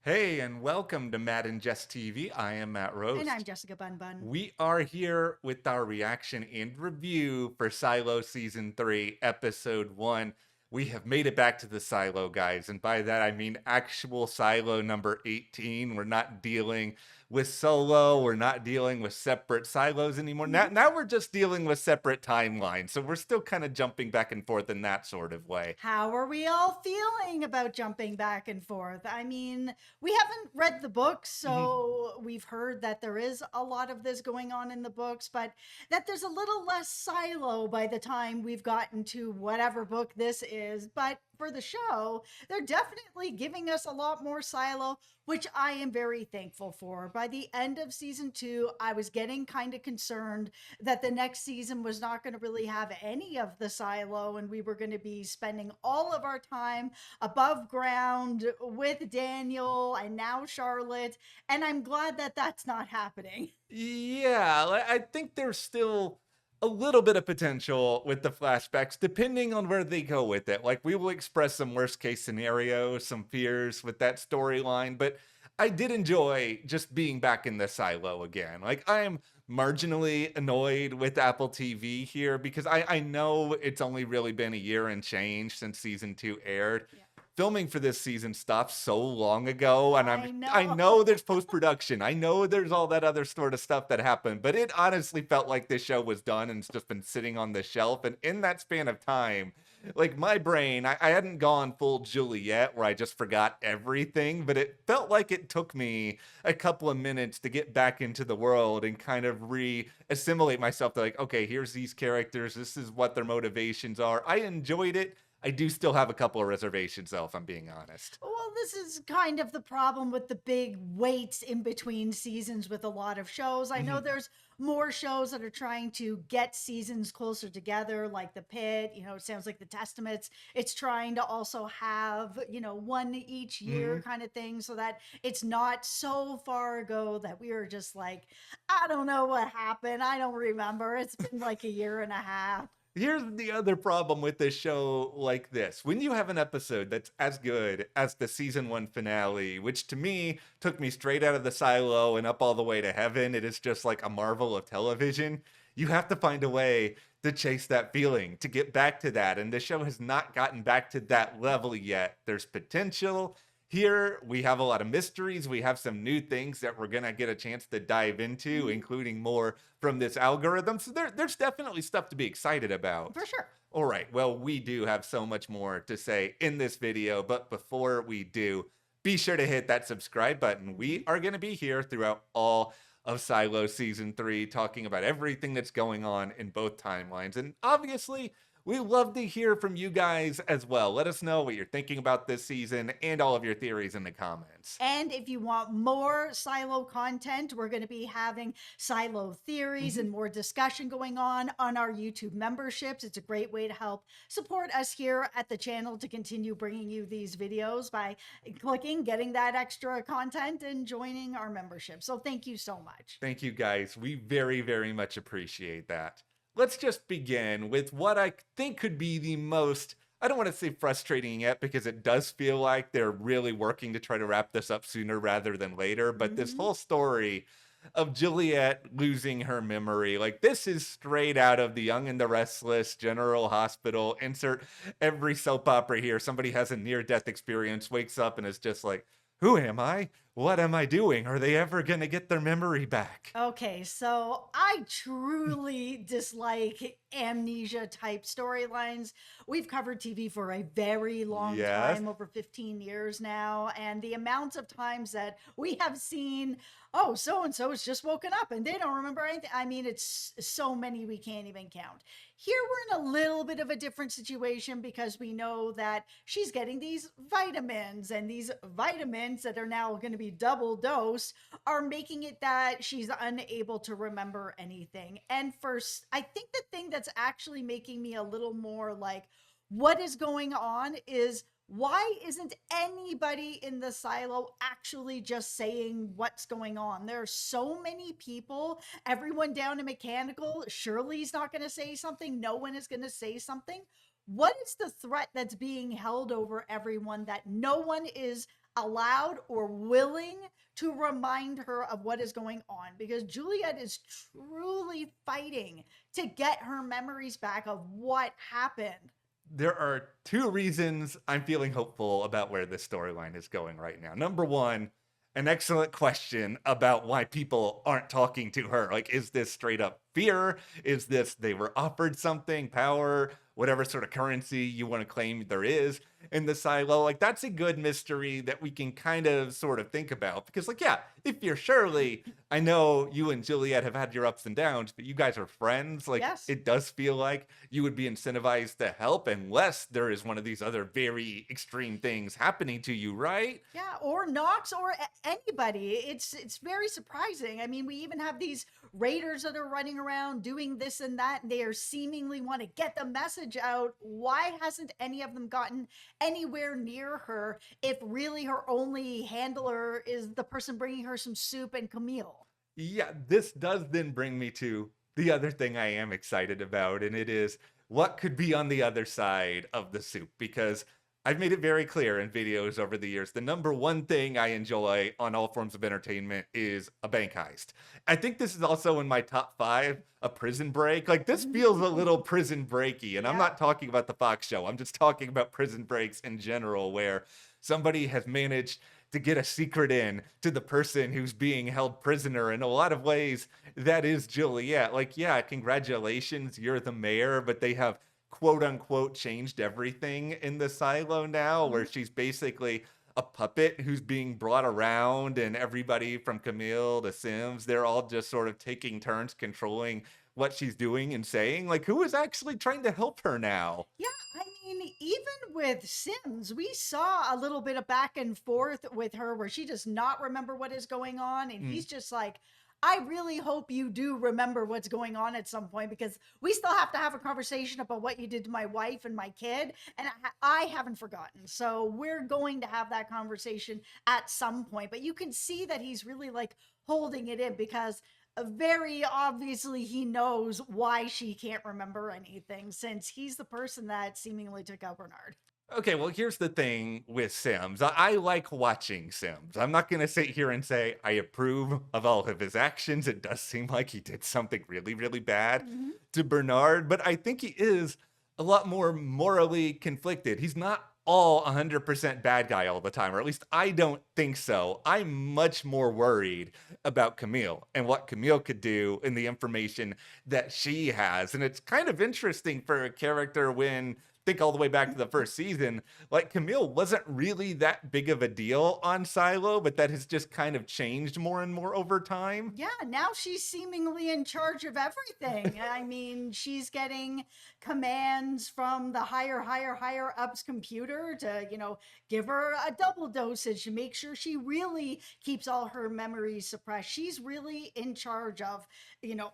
Hey, and welcome to Matt and Jess TV. I am Matt And I'm Roast. Jessica Bun Bun. We are here with our reaction and review for Silo Season 3, Episode 1. We have made it back to the silo, guys, and by that I mean actual silo number 18. We're not dealing with solo, we're not dealing with separate silos anymore. Now, Mhm. now we're just dealing with separate timelines, so we're still kind of jumping back and forth in that sort of way. How are we all feeling about jumping back and forth? I mean, we haven't read the books, so we've heard that there is a lot of this going on in the books, but that there's a little less silo by the time we've gotten to whatever book this is. But for the show, they're definitely giving us a lot more silo, which I am very thankful for. By the end of season 2, I was getting kind of concerned that the next season was not going to really have any of the silo and we were going to be spending all of our time above ground with Daniel and now Charlotte. And I'm glad that that's not happening. Yeah, I think there's still a little bit of potential with the flashbacks, depending on where they go with it. Like, we will express some worst case scenarios, some fears with that storyline, but I did enjoy just being back in the silo again. Like, I am marginally annoyed with Apple TV here because I know it's only really been a year and change since season 2 aired. Yeah. Filming for this season stopped so long ago, and I I know. know there's post production, I know there's all that other sort of stuff that happened, but it honestly felt like this show was done and it's just been sitting on the shelf. And in that span of time, like, my brain, I hadn't gone full Juliette where I just forgot everything, but it felt like it took me a couple of minutes to get back into the world and kind of re-assimilate myself to, like, okay, here's these characters, this is what their motivations are. I enjoyed it. I do still have a couple of reservations, though, if I'm being honest. Well, this is kind of the problem with the big waits in between seasons with a lot of shows. I know Mhm. there's more shows that are trying to get seasons closer together, like The Pit. It sounds like The Testaments. It's trying to also have, one each year Mhm. kind of thing so that it's not so far ago that we were just like, I don't know what happened. I don't remember. It's been like a year and a half. Here's the other problem with this show like this. When you have an episode that's as good as the season 1 finale, which to me took me straight out of the silo and up all the way to heaven, it is just like a marvel of television. You have to find a way to chase that feeling, to get back to that. And the show has not gotten back to that level yet. There's potential. Here, we have a lot of mysteries. We have some new things that we're going to get a chance to dive into, Mhm. including more from this algorithm. So there's definitely stuff to be excited For about. sure. All right, well, we do have so much more to say in this video, but before we do, be sure to hit that subscribe button. We Mhm. are going to be here throughout all of Silo Season 3, talking about everything that's going on in both timelines. And obviously, we love to hear from you guys as well. Let us know what you're thinking about this season and all of your theories in the comments. And if you want more Silo content, we're going to be having Silo theories Mhm. and more discussion going on our YouTube memberships. It's a great way to help support us here at the channel to continue bringing you these videos by clicking, getting that extra content, and joining our membership. So thank you so much. Thank you, guys. We very, very much appreciate that. Let's just begin with what I think could be the most, I don't want to say frustrating yet, because it does feel like they're really working to try to wrap this up sooner rather than later. But this Mhm. whole story of Juliette losing her memory, like, this is straight out of The Young and the Restless, General Hospital. Insert every soap opera here. Somebody has a near death experience, wakes up, and is just like, who am I? What am I doing? Are they ever going to get their memory back? Okay, so I truly dislike amnesia type storylines. We've covered TV for a very long Yes. time, over 15 years now, and the amount of times that we have seen, oh, so and so has just woken up and they don't remember anything. I mean, it's so many we can't even count. Here we're in a little bit of a different situation because we know that she's getting these vitamins, and these vitamins that are now going to be double dose are making it that she's unable to remember anything. And first, I think the thing that's actually making me a little more like, what is going on is why isn't anybody in the silo actually just saying what's going on? There are so many people, everyone down to mechanical. Shirley's not going to say something. No one is going to say something. What is the threat that's being held over everyone that no one is allowed or willing to remind her of what is going on, because Juliet is truly fighting to get her memories back of what happened. There are two reasons I'm feeling hopeful about where this storyline is going right now. Number one, an excellent question about why people aren't talking to her. Like, is this straight up fear? Is this they were offered something, power, whatever sort of currency you want to claim there is in the silo? Like, that's a good mystery that we can kind of sort of think about. Because, like, yeah, if you're Shirley, I know you and Juliet have had your ups and downs, but you guys are friends. Like, Yes. it does feel like you would be incentivized to help unless there is one of these other very extreme things happening to you, right? Yeah, or Knox or anybody. It's very surprising. I mean, we even have these raiders that are running around doing this and that, and they are seemingly want to get the message out. Why hasn't any of them gotten anywhere near her if really her only handler is the person bringing her some soup and Camille? Yeah, this does then bring me to the other thing I am excited about, and it is what could be on the other side of the soup. Because I've made it very clear in videos over the years the number one thing I enjoy on all forms of entertainment is a bank heist. I think this is also in my top five, a prison break. Like, this feels a little prison breaky, and I'm Yeah. not talking about the Fox show, I'm just talking about prison breaks in general, where somebody has managed to get a secret in to the person who's being held prisoner. In a lot of ways, that is Juliet. Like, yeah, congratulations, you're the mayor, but they have quote unquote changed everything in the silo now, where she's basically a puppet who's being brought around, and everybody from Camille to Sims, they're all just sort of taking turns controlling what she's doing and saying. Like, who is actually trying to help her now? Yeah, I mean, even with Sims, we saw a little bit of back and forth with her where she does not remember what is going on. And Mm. he's just like, I really hope you do remember what's going on at some point, because we still have to have a conversation about what you did to my wife and my kid. And I haven't forgotten. So we're going to have that conversation at some point. But you can see that he's really like holding it in, because very obviously he knows why she can't remember anything, since he's the person that seemingly took out Bernard. Okay, well, here's the thing with Sims. I like watching Sims. I'm not going to sit here and say I approve of all of his actions. It does seem like he did something really, really bad Mhm. to Bernard, but I think he is a lot more morally conflicted. He's not all 100% bad guy all the time, or at least I don't think so. I'm much more worried about Camille and what Camille could do and the information that she has. And it's kind of interesting for a character when think all the way back to the first season, like Camille wasn't really that big of a deal on Silo, but that has just kind of changed more and more over time. Yeah, now she's seemingly in charge of everything. I mean, she's getting commands from the higher ups computer to, give her a double dosage to make sure she really keeps all her memories suppressed. She's really in charge of,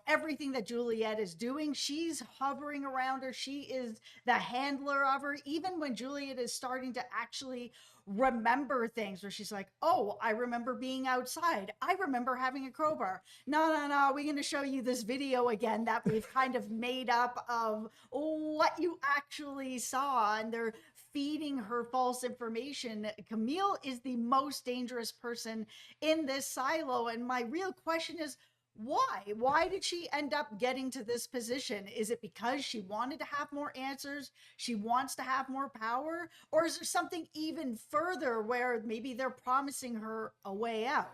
everything that Juliet is doing. She's hovering around her. She is the handler of her. Even when Juliet is starting to actually remember things, where she's like, oh, I remember being outside, I remember having a crowbar. No, we're going to show you this video again that we've kind of made up of what you actually saw, and they're feeding her false information. Camille is the most dangerous person in this silo, and my real question is, why did she end up getting to this position? Is it because she wanted to have more answers, she wants to have more power, or is there something even further where maybe they're promising her a way out?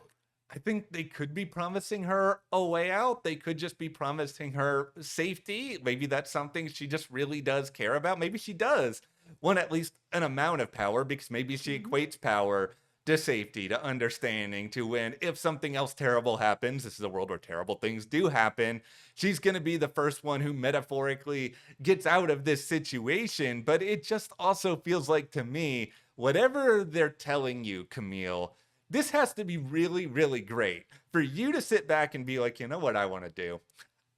I think they could be promising her a way out. They could just be promising her safety. Maybe that's something she just really does care about. Maybe she does want at least an amount of power, because maybe she Mhm. equates power to safety, to understanding, to when if something else terrible happens, this is a world where terrible things do happen, she's going to be the first one who metaphorically gets out of this situation. But it just also feels like to me, whatever they're telling you, Camille, this has to be really, really great for you to sit back and be like, you know what I want to do?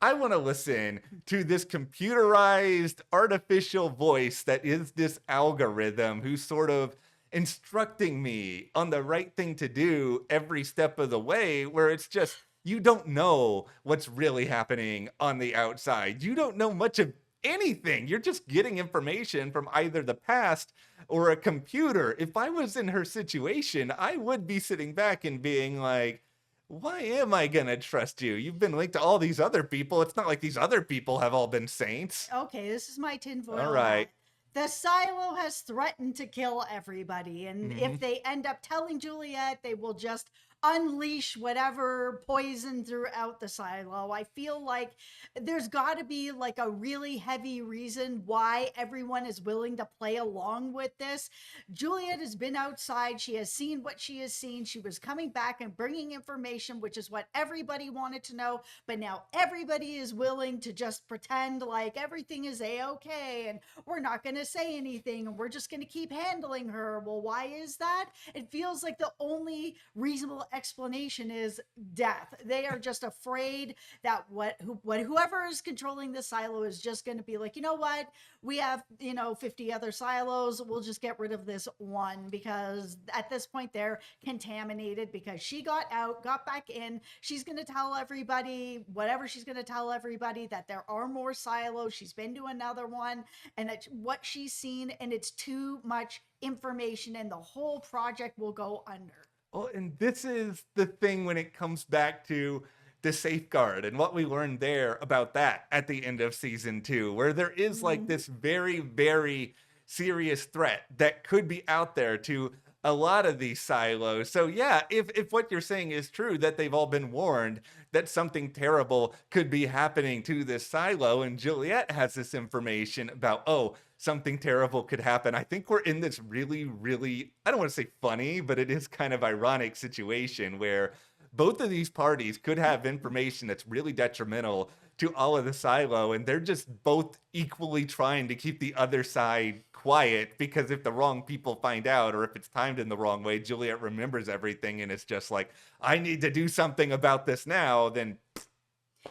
I want to listen to this computerized artificial voice that is this algorithm who's sort of instructing me on the right thing to do every step of the way, where it's just, you don't know what's really happening on the outside. You don't know much of anything. You're just getting information from either the past or a computer. If I was in her situation, I would be sitting back and being like, why am I gonna trust you? You've been linked to all these other people. It's not like these other people have all been saints. Okay, this is my All tinfoil right. hat. The silo has threatened to kill everybody, and if Mhm. they end up telling Juliet, they will just unleash whatever poison throughout the silo. I feel like there's got to be like a really heavy reason why everyone is willing to play along with this. Juliet has been outside, she has seen what she has seen. She was coming back and bringing information, which is what everybody wanted to know, but now everybody is willing to just pretend like everything is a-okay and we're not going to say anything and we're just going to keep handling her. Well, why is that? It feels like the only reasonable explanation is death. They are just afraid that whoever is controlling the silo is just going to be like, you know what, we have 50 other silos, we'll just get rid of this one, because at this point they're contaminated, because she got out, got back in, she's going to tell everybody whatever she's going to tell everybody, that there are more silos, she's been to another one, and that what she's seen, and it's too much information and the whole project will go under. Well, and this is the thing when it comes back to the safeguard and what we learned there about that at the end of season 2, where there is like Mhm. this very, very serious threat that could be out there to a lot of these silos. So yeah, if what you're saying is true, that they've all been warned that something terrible could be happening to this silo, and Juliet has this information about, oh, something terrible could happen. I think we're in this really, really, I don't want to say funny, but it is kind of ironic situation where both of these parties could have information that's really detrimental to all of the silo, and they're just both equally trying to keep the other side quiet, because if the wrong people find out, or if it's timed in the wrong way, Juliet remembers everything and it's just like, I need to do something about this now, then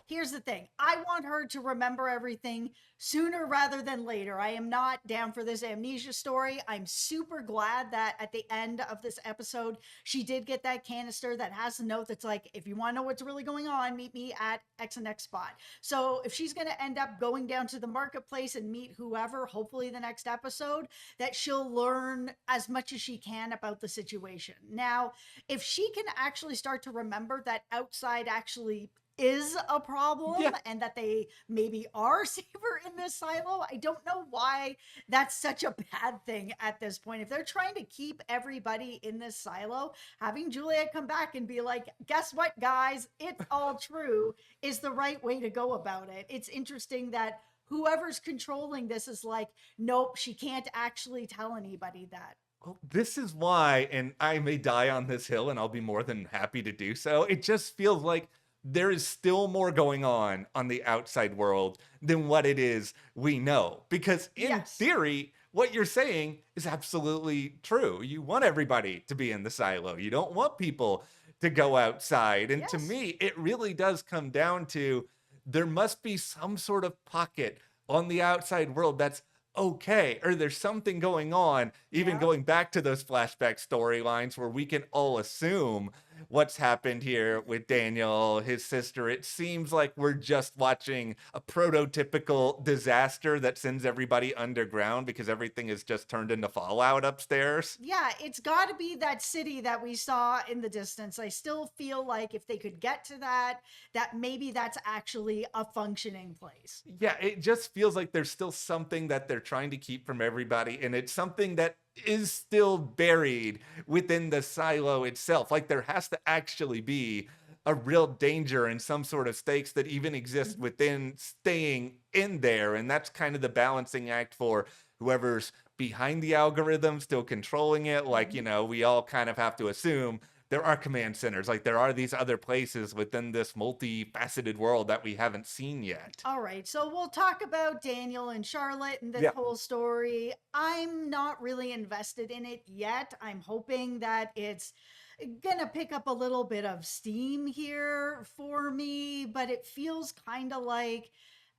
Here's the thing. I want her to remember everything sooner rather than later. I am not down for this amnesia story. I'm super glad that at the end of this episode, she did get that canister that has a note that's like, if you want to know what's really going on, meet me at X and X spot. So if she's going to end up going down to the marketplace and meet whoever, hopefully the next episode, that she'll learn as much as she can about the situation. Now, if she can actually start to remember that outside actually is a problem yeah. and that they maybe are safer in this silo, I don't know why that's such a bad thing at this point. If they're trying to keep everybody in this silo, having Juliet come back and be like, guess what, guys, it's all true, is the right way to go about it. It's interesting that whoever's controlling this is like, nope, she can't actually tell anybody that. Well, this is why, and I may die on this hill and I'll be more than happy to do so. It just feels like there is still more going on the outside world than what it is we know. Because in Yes. theory, what you're saying is absolutely true. You want everybody to be in the silo, you don't want people to go outside. And to Yes. me, it really does come down to there must be some sort of pocket on the outside world that's okay, or there's something going on, even Yeah. going back to those flashback storylines where we can all assume what's happened here with Daniel, his sister. It seems like we're just watching a prototypical disaster that sends everybody underground because everything is just turned into fallout upstairs. Yeah, it's got to be that city that we saw in the distance. I still feel like if they could get to that, that maybe that's actually a functioning place. Yeah, it just feels like there's still something that they're trying to keep from everybody, and it's something that is still buried within the silo itself. Like there has to actually be a real danger and some sort of stakes that even exist Mhm. within staying in there. And that's kind of the balancing act for whoever's behind the algorithm, still controlling it. Like, Mhm. we all kind of have to assume there are command centers, like there are these other places within this multifaceted world that we haven't seen yet. All right, so we'll talk about Daniel and Charlotte and this Yeah. whole story. I'm not really invested in it yet. I'm hoping that it's gonna pick up a little bit of steam here for me, but it feels kind of like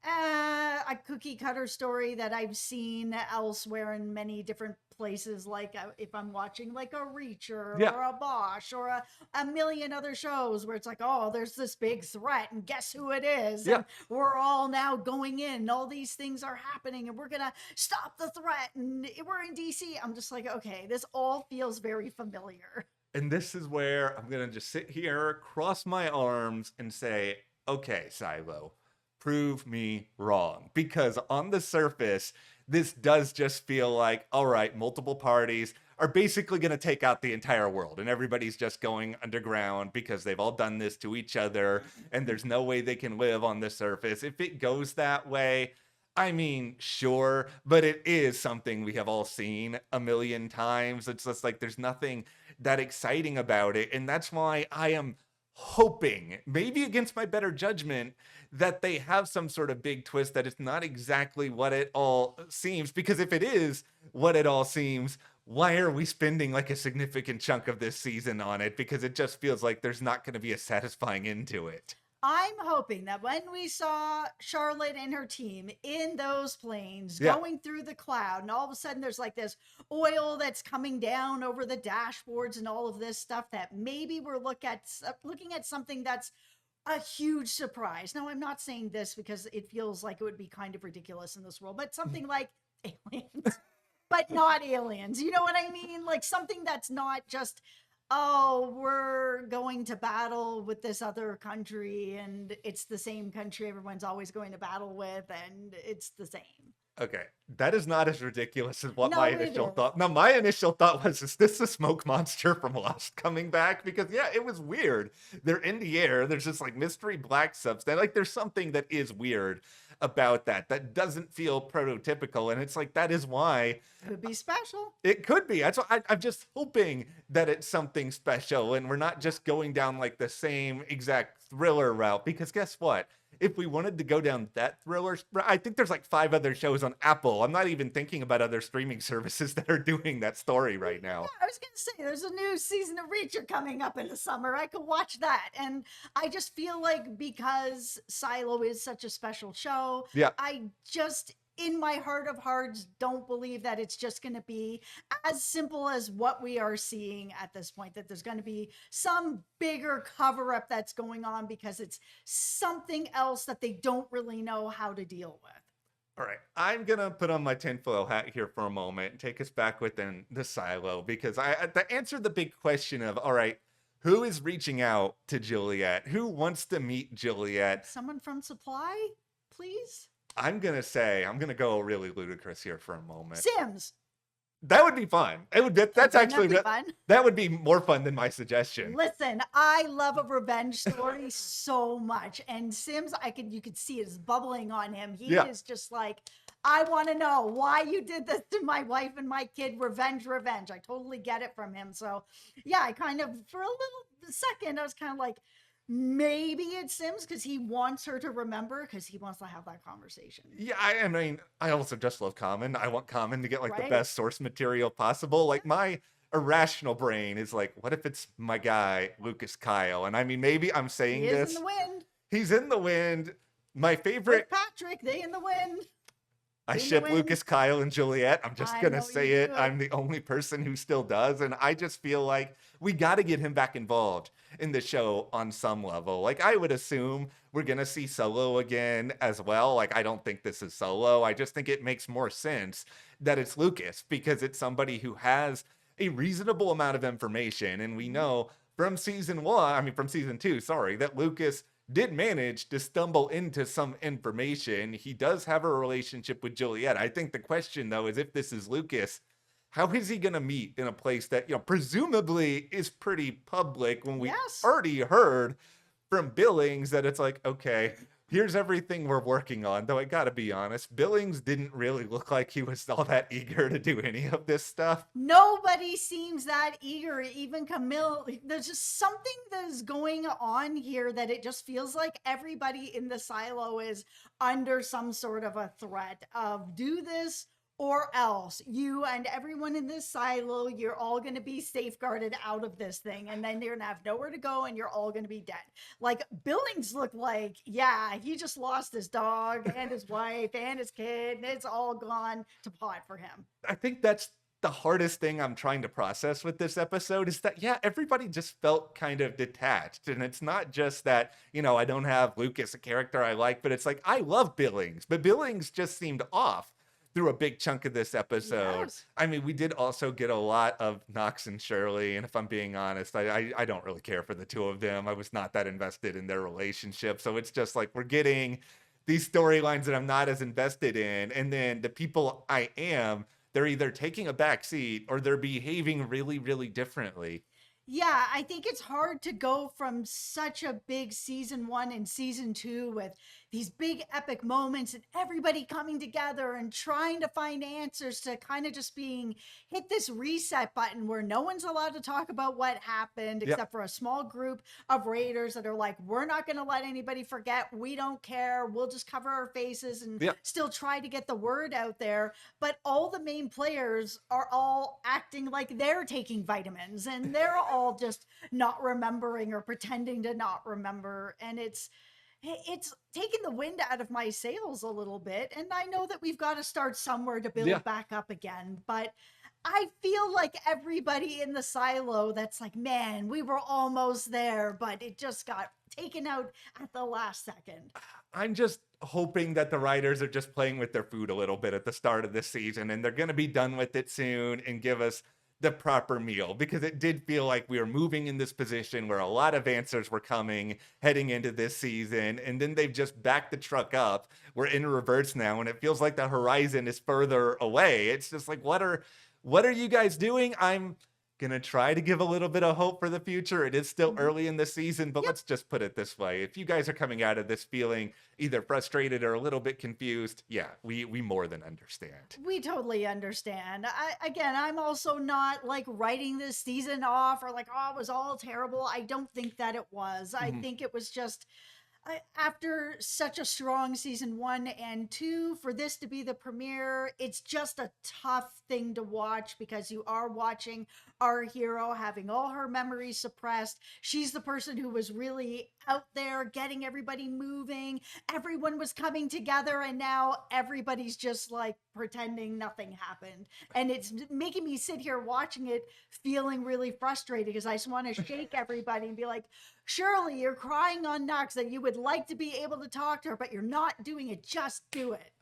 A cookie cutter story that I've seen elsewhere in many different places. Like if I'm watching like a Reacher Yeah. or a Bosch or a million other shows where it's like, oh, there's this big threat and guess who it is? Yeah. And we're all now going in. All these things are happening and we're going to stop the threat. And we're in DC. I'm just like, okay, this all feels very familiar. And this is where I'm going to just sit here, cross my arms, and say, okay, Silo, prove me wrong. Because on the surface, this does just feel like, all right, multiple parties are basically going to take out the entire world. And everybody's just going underground because they've all done this to each other. And there's no way they can live on the surface. If it goes that way, I mean, sure, but it is something we have all seen a million times. It's just like there's nothing that exciting about it. And that's why I am hoping, maybe against my better judgment, that they have some sort of big twist that it's not exactly what it all seems. Because if it is what it all seems, why are we spending like a significant chunk of this season on it? Because it just feels like there's not going to be a satisfying end to it. I'm hoping that when we saw Charlotte and her team in those planes Yeah. going through the cloud, and all of a sudden there's like this oil that's coming down over the dashboards and all of this stuff, that maybe we're looking at something that's a huge surprise. Now, I'm not saying this because it feels like it would be kind of ridiculous in this world, but something like aliens, but not aliens. You know what I mean? Like something that's not just, oh, we're going to battle with this other country and it's the same country everyone's always going to battle with and it's the same. Okay, that is not as ridiculous as what No, my it initial is. thought. No, my initial thought was, is this the smoke monster from Lost coming back? Because yeah, it was weird. They're in the air. There's this like mystery black substance. Like there's something that is weird about that doesn't feel prototypical, and it's like that is why Could be special. it could be. That's why I'm just hoping that it's something special and we're not just going down like the same exact thriller route. Because guess what? If we wanted to go down that thriller, I think there's like 5 other shows on Apple. I'm not even thinking about other streaming services that are doing that story right now. Yeah, I was gonna say there's a new season of Reacher coming up in the summer. I could watch that, and I just feel like because Silo is such a special show, Yeah. I just in my heart of hearts don't believe that it's just going to be as simple as what we are seeing at this point, that there's going to be some bigger cover up that's going on because it's something else that they don't really know how to deal with. All right, I'm gonna put on my tinfoil hat here for a moment and take us back within the silo, because to answer the big question of, all right, who is reaching out to Juliette? Who wants to meet Juliette? Someone from Supply, please? I'm gonna go really ludicrous here for a moment. Sims. That would be fun. It would be, that's Wouldn't actually that be fun? that would be more fun than my suggestion. Listen, I love a revenge story so much, and Sims, you could see it's bubbling on him. He Yeah. is just like, I want to know why you did this to my wife and my kid. Revenge, revenge. I totally get it from him. So, yeah, I kind of, for a little second, I was kind of like, maybe it's Sims because he wants her to remember, because he wants to have that conversation. Yeah, I mean, I also just love Common. I want Common to get like the Right? best source material possible. Like my irrational brain is like, what if it's my guy Lucas Kyle? And I mean, maybe I'm saying He is this. in the wind. He's in the wind. My favorite. With Patrick, they in the wind. I in the ship wind. Lucas Kyle and Juliette. I'm just I gonna know say you it. do. I'm the only person who still does, and I just feel like we got to get him back involved in the show on some level. Like I would assume we're gonna see Solo again as well. Like I don't think this is Solo. I just think it makes more sense that it's Lucas, because it's somebody who has a reasonable amount of information, and we know from season 1, I mean from season 2, sorry, that Lucas did manage to stumble into some information. He does have a relationship with Juliette. I think the question, though, is if this is Lucas, how is he going to meet in a place that, presumably is pretty public, when we Yes. already heard from Billings that it's like, okay, here's everything we're working on. Though I got to be honest, Billings didn't really look like he was all that eager to do any of this stuff. Nobody seems that eager, even Camille. There's just something that is going on here that it just feels like everybody in the silo is under some sort of a threat of do this or else you and everyone in this silo, you're all going to be safeguarded out of this thing, and then you're going to have nowhere to go and you're all going to be dead. Like Billings looked like, yeah, he just lost his dog and his wife and his kid, and it's all gone to pot for him. I think that's the hardest thing I'm trying to process with this episode is that, yeah, everybody just felt kind of detached. And it's not just that, I don't have Lucas, a character I like, but it's like, I love Billings, but Billings just seemed off through a big chunk of this episode. Yes. I mean, we did also get a lot of Knox and Shirley. And if I'm being honest, I don't really care for the two of them. I was not that invested in their relationship. So it's just like we're getting these storylines that I'm not as invested in. And then the people I am, they're either taking a back seat or they're behaving really, really differently. Yeah, I think it's hard to go from such a big season 1 and season 2 with these big epic moments and everybody coming together and trying to find answers to kind of just being hit this reset button where no one's allowed to talk about what happened Yep. except for a small group of raiders that are like, we're not going to let anybody forget. We don't care. We'll just cover our faces and Yep. still try to get the word out there. But all the main players are all acting like they're taking vitamins and they're all just not remembering or pretending to not remember. And it's taking the wind out of my sails a little bit. And I know that we've got to start somewhere to build Yeah. back up again, but I feel like everybody in the silo that's like, man, we were almost there, but it just got taken out at the last second. I'm just hoping that the writers are just playing with their food a little bit at the start of this season and they're going to be done with it soon and give us the proper meal, because it did feel like we were moving in this position where a lot of answers were coming heading into this season, and then they've just backed the truck up. We're in reverse now and it feels like the horizon is further away. It's just like, what are you guys doing? I'm gonna try to give a little bit of hope for the future. It is still early in the season, but Yep. let's just put it this way. If you guys are coming out of this feeling either frustrated or a little bit confused, yeah, we more than understand. We totally understand. I'm also not like writing this season off or like, oh, it was all terrible. I don't think that it was. I Mhm. think it was just after such a strong season 1 and 2, for this to be the premiere, it's just a tough thing to watch because you are watching our hero having all her memories suppressed. She's the person who was really out there getting everybody moving. Everyone was coming together, and now everybody's just like pretending nothing happened. And it's making me sit here watching it feeling really frustrated because I just want to shake everybody and be like, Shirley, you're crying on Knox that you would like to be able to talk to her, but you're not doing it. Just do it.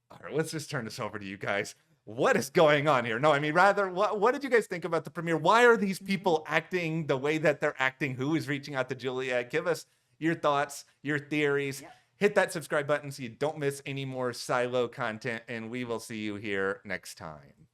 All right, let's just turn this over to you guys. What is going on here? No, I mean, rather, what did you guys think about the premiere? Why are these people acting the way that they're acting? Who is reaching out to Juliette? Give us your thoughts, your theories. Yep. Hit that subscribe button so you don't miss any more Silo content, and we will see you here next time.